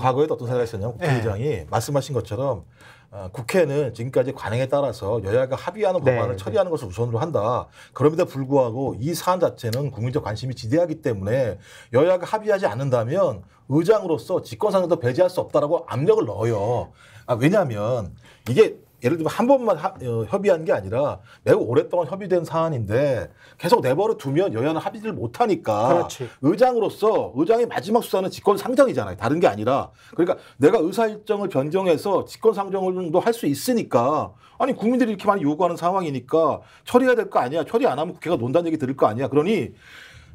과거에도 어떤 사례가 있었냐면 국회의장이 말씀하신 것처럼 국회는 지금까지 관행에 따라서 여야가 합의하는 법안을 처리하는 것을 우선으로 한다. 그럼에도 불구하고 이 사안 자체는 국민적 관심이 지대하기 때문에 여야가 합의하지 않는다면 의장으로서 직권상정도 배제할 수 없다라고 압력을 넣어요. 왜냐하면 이게 예를 들면 한 번만 협의한 게 아니라 매우 오랫동안 협의된 사안인데 계속 내버려 두면 여야는 합의를 못하니까 그렇지. 의장의 마지막 수사는 직권상정이잖아요. 다른 게 아니라. 그러니까 내가 의사일정을 변경해서 직권상정도 할 수 있으니까 아니 국민들이 이렇게 많이 요구하는 상황이니까 처리해야 될 거 아니야. 처리 안 하면 국회가 논다는 얘기 들을 거 아니야. 그러니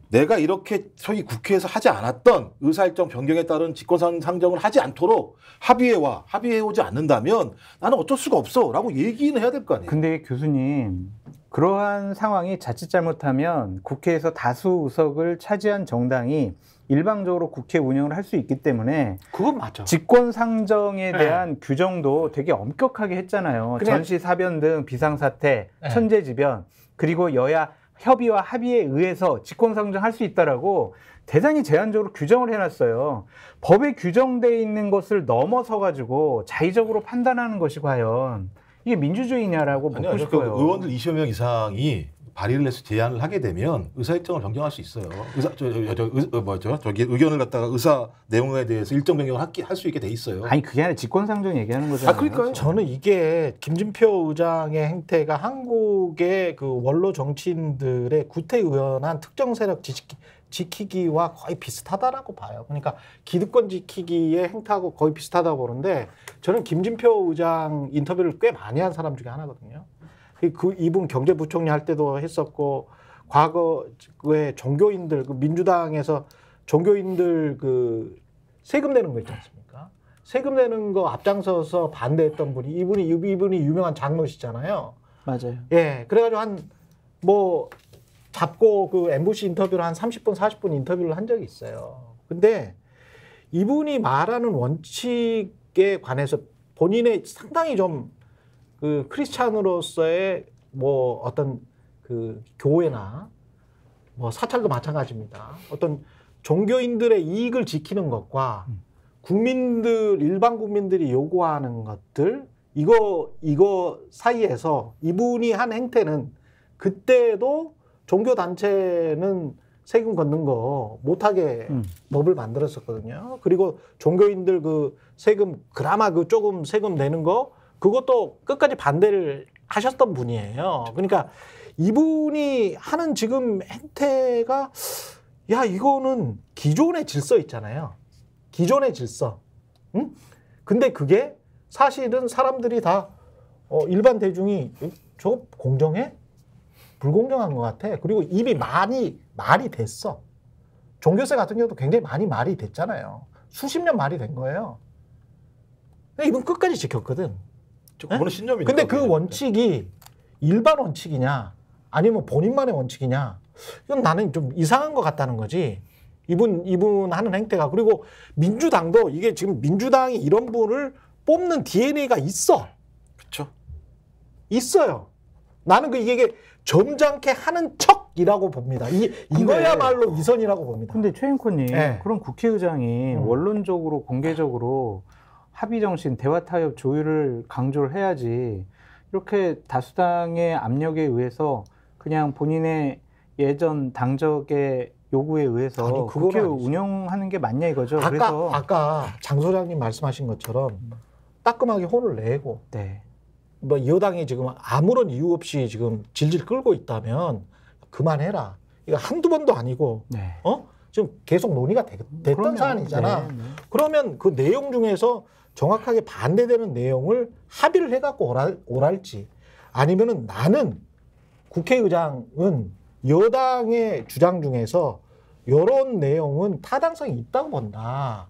내가 이렇게 저희 국회에서 하지 않았던 의사일정 변경에 따른 직권상정을 하지 않도록 합의해오지 않는다면 나는 어쩔 수가 없어라고 얘기는 해야 될 거 아니에요. 근데 교수님, 그러한 상황이 자칫 잘못하면 국회에서 다수 의석을 차지한 정당이 일방적으로 국회 운영을 할 수 있기 때문에 그건 맞아. 직권상정에 대한 규정도 되게 엄격하게 했잖아요. 전시사변 등 비상사태, 천재지변, 그리고 여야 협의와 합의에 의해서 직권상정할 수 있다라고 대단히 제한적으로 규정을 해놨어요. 법에 규정되어 있는 것을 넘어서 가지고 자의적으로 판단하는 것이 과연 이게 민주주의냐라고 묻고 싶어요. 의원들 20여 명 이상이 발의를 해서 제안을 하게 되면 의사일정을 변경할 수 있어요. 의견을 갖다가 의사 내용에 대해서 일정 변경을 할 수 있게 돼 있어요. 아니 그게 아니라 직권상정 얘기하는 거잖아요. 그러니까요. 저는 이게 김진표 의장의 행태가 한국의 그 원로 정치인들의 구태의연한 특정 세력 지키기와 거의 비슷하다라고 봐요. 그러니까 기득권 지키기의 행태하고 거의 비슷하다고 보는데 저는 김진표 의장 인터뷰를 꽤 많이 한 사람 중에 하나거든요. 이분 경제부총리 할 때도 했었고 과거에 종교인들 민주당에서 종교인들 세금 내는 거 있지 않습니까? 세금 내는 거 앞장서서 반대했던 분이 이분이 유명한 장로시잖아요. 맞아요. 예, 그래가지고 잡고 MBC 인터뷰를 한 30분 40분 인터뷰를 한 적이 있어요. 근데 이분이 말하는 원칙에 관해서 본인의 상당히 좀 크리스찬으로서의 어떤 교회나 사찰도 마찬가지입니다. 어떤 종교인들의 이익을 지키는 것과 일반 국민들이 요구하는 것들 이거 사이에서 이분이 한 행태는 그때도 종교 단체는 세금 걷는 거 못하게 법을 만들었었거든요. 그리고 종교인들 세금 그나마 조금 세금 내는 거 그것도 끝까지 반대를 하셨던 분이에요. 그러니까 이분이 하는 지금 행태가 이거는 기존의 질서 있잖아요. 기존의 질서. 응? 근데 그게 사실은 사람들이 다 일반 대중이 저거 공정해? 불공정한 것 같아. 그리고 이미 말이 됐어. 종교세 같은 경우도 굉장히 많이 말이 됐잖아요. 수십 년 말이 된 거예요. 이분 끝까지 지켰거든. 그거는 신념이니까. 근데 그 원칙이 일반 원칙이냐 아니면 본인만의 원칙이냐 이건 나는 좀 이상한 것 같다는 거지. 이분 하는 행태가. 그리고 민주당도 이게 지금 민주당이 이런 분을 뽑는 DNA가 있어. 그렇죠. 있어요. 나는 이게 점잖게 하는 척이라고 봅니다. 이거야말로 위선이라고 봅니다. 근데 최인코님, 그럼 국회의장이 원론적으로 공개적으로 합의 정신, 대화 타협, 조율을 강조를 해야지 이렇게 다수당의 압력에 의해서 그냥 본인의 예전 당적의 요구에 의해서 국회 운영하는 게 맞냐 이거죠. 아까 장 소장님 말씀하신 것처럼 따끔하게 혼을 내고 여당이 지금 아무런 이유 없이 지금 질질 끌고 있다면 그만해라. 이거 한두 번도 아니고 지금 계속 논의가 됐던 사안이잖아. 그러면 그 내용 중에서 정확하게 반대되는 내용을 합의를 해갖고 오랄지 아니면은 나는 국회의장은 여당의 주장 중에서 이런 내용은 타당성이 있다고 본다.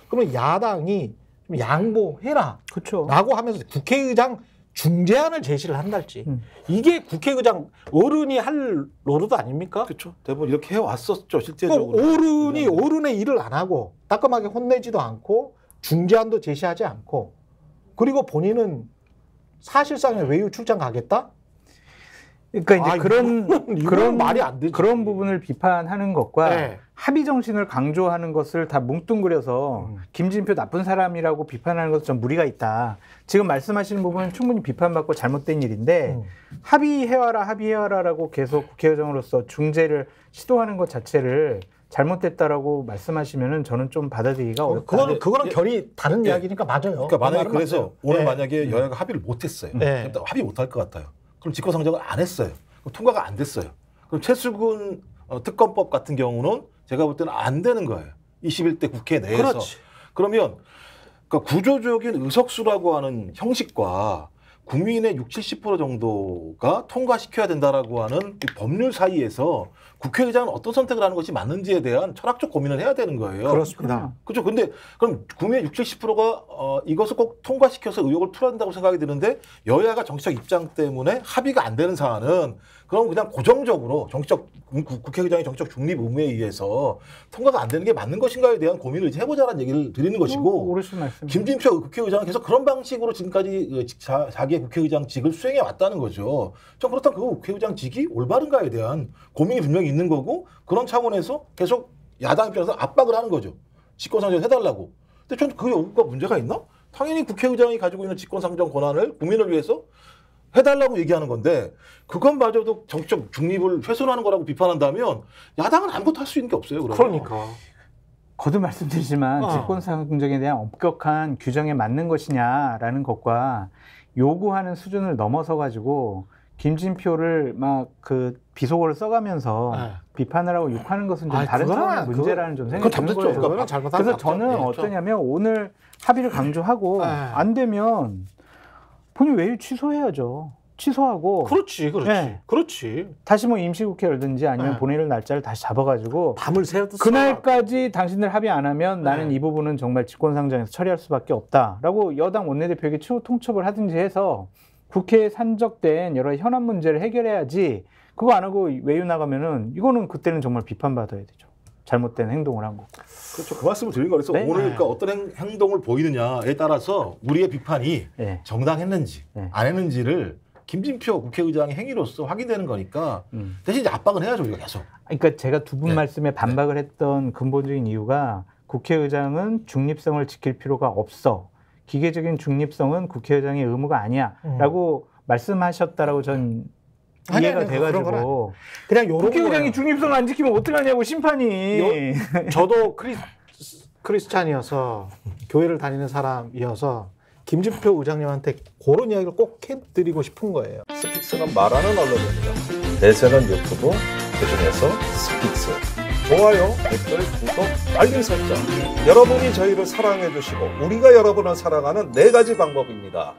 그러면 야당이 좀 양보해라. 그렇죠. 라고 하면서 국회의장 중재안을 제시를 한달지. 이게 국회의장 어른이 할 노릇 아닙니까? 그렇죠. 대부분 이렇게 해왔었죠. 실제적으로. 어른의 일을 안 하고 따끔하게 혼내지도 않고 중재안도 제시하지 않고 그리고 본인은 사실상의 외유 출장 가겠다? 그러니까 이제 그런 말이 안 되지. 그런 부분을 비판하는 것과 합의 정신을 강조하는 것을 다 뭉뚱그려서 김진표 나쁜 사람이라고 비판하는 것은 좀 무리가 있다. 지금 말씀하시는 부분은 충분히 비판받고 잘못된 일인데 합의해와라라고 계속 국회의장으로서 중재를 시도하는 것 자체를 잘못됐다라고 말씀하시면은 저는 좀 받아들이기가 어렵다. 그거는 결이 다른 이야기니까 맞아요. 그러니까 만약에 그래서 맞아요. 오늘 만약에 여야가 합의를 못했어요. 합의 못할 것 같아요. 그럼 직권상정을 안 했어요. 그럼 통과가 안 됐어요. 그럼 최수근 특검법 같은 경우는 제가 볼 때는 안 되는 거예요. 21대 국회 내에서. 그렇지. 그러면 그러니까 구조적인 의석수라고 하는 형식과 국민의 60, 70% 정도가 통과시켜야 된다라고 하는 이 법률 사이에서 국회의장은 어떤 선택을 하는 것이 맞는지에 대한 철학적 고민을 해야 되는 거예요. 그렇습니다. 그렇죠. 근데 그럼 국민의 60, 70%가 이것을 꼭 통과시켜서 의혹을 풀어야 된다고 생각이 드는데 여야가 정치적 입장 때문에 합의가 안 되는 사안은 그럼 그냥 고정적으로 국회의장의 정치적 중립 의무에 의해서 통과가 안 되는 게 맞는 것인가에 대한 고민을 이제 해보자라는 얘기를 드리는 것이고 옳으신 말씀. 김진표 국회의장은 계속 그런 방식으로 지금까지 자기의 국회의장직을 수행해 왔다는 거죠. 전 그렇다면 그 국회의장직이 올바른가에 대한 고민이 분명히 있는 거고 그런 차원에서 계속 야당 입장에서 압박을 하는 거죠. 직권상정 해달라고. 근데 전 그 요구가 문제가 있나? 당연히 국회의장이 가지고 있는 직권상정 권한을 국민을 위해서 해달라고 얘기하는 건데 그것마저도 정치적 중립을 훼손하는 거라고 비판한다면 야당은 아무것도 할 수 있는 게 없어요. 그러면. 그러니까. 거듭 말씀드리지만 직권상정에 대한 엄격한 규정에 맞는 것이냐라는 것과 요구하는 수준을 넘어서 가지고 김진표를 막 그 비속어를 써가면서 비판을 하고 욕하는 것은 좀 다른 차원의 문제라는 좀 생각이 드는 거예요. 그래서 저는 어떠냐면 오늘 합의를 강조하고 안 되면 본인 외유 취소해야죠. 취소하고. 그렇지. 네. 그렇지. 다시 뭐 임시국회 열든지 아니면 본회의를 날짜를 다시 잡아가지고 밤을 새도 그날까지 당신들 합의 안 하면 나는 이 부분은 정말 직권상정에서 처리할 수밖에 없다라고 여당 원내대표에게 추후 통첩을 하든지 해서 국회에 산적된 여러 현안 문제를 해결해야지 그거 안 하고 외유 나가면은 이거는 그때는 정말 비판받아야 되죠. 잘못된 행동을 한 거. 그렇죠. 그 말씀을 드린 거라서 오늘 그러니까 어떤 행동을 보이느냐에 따라서 우리의 비판이 정당했는지 안 했는지를 김진표 국회의장의 행위로서 확인되는 거니까 대신 이제 압박은 해야죠. 우리가 계속. 그러니까 제가 두 분 말씀에 반박을 했던 근본적인 이유가 국회의장은 중립성을 지킬 필요가 없어. 기계적인 중립성은 국회의장의 의무가 아니야 라고 말씀하셨다라고 전 이해가 돼가지고 그냥 요런 국회의장이 중립성을 안 지키면 어떡하냐고 심판이. 저도 크리스찬이어서 교회를 다니는 사람이어서 김진표 의장님한테 그런 이야기를 꼭 해드리고 싶은 거예요. 스픽스는 말하는 언론입니다. 대세는 유튜브, 그중에서 스픽스. 좋아요, 댓글, 구독, 알림 설정. 여러분이 저희를 사랑해 주시고 우리가 여러분을 사랑하는 4가지 방법입니다.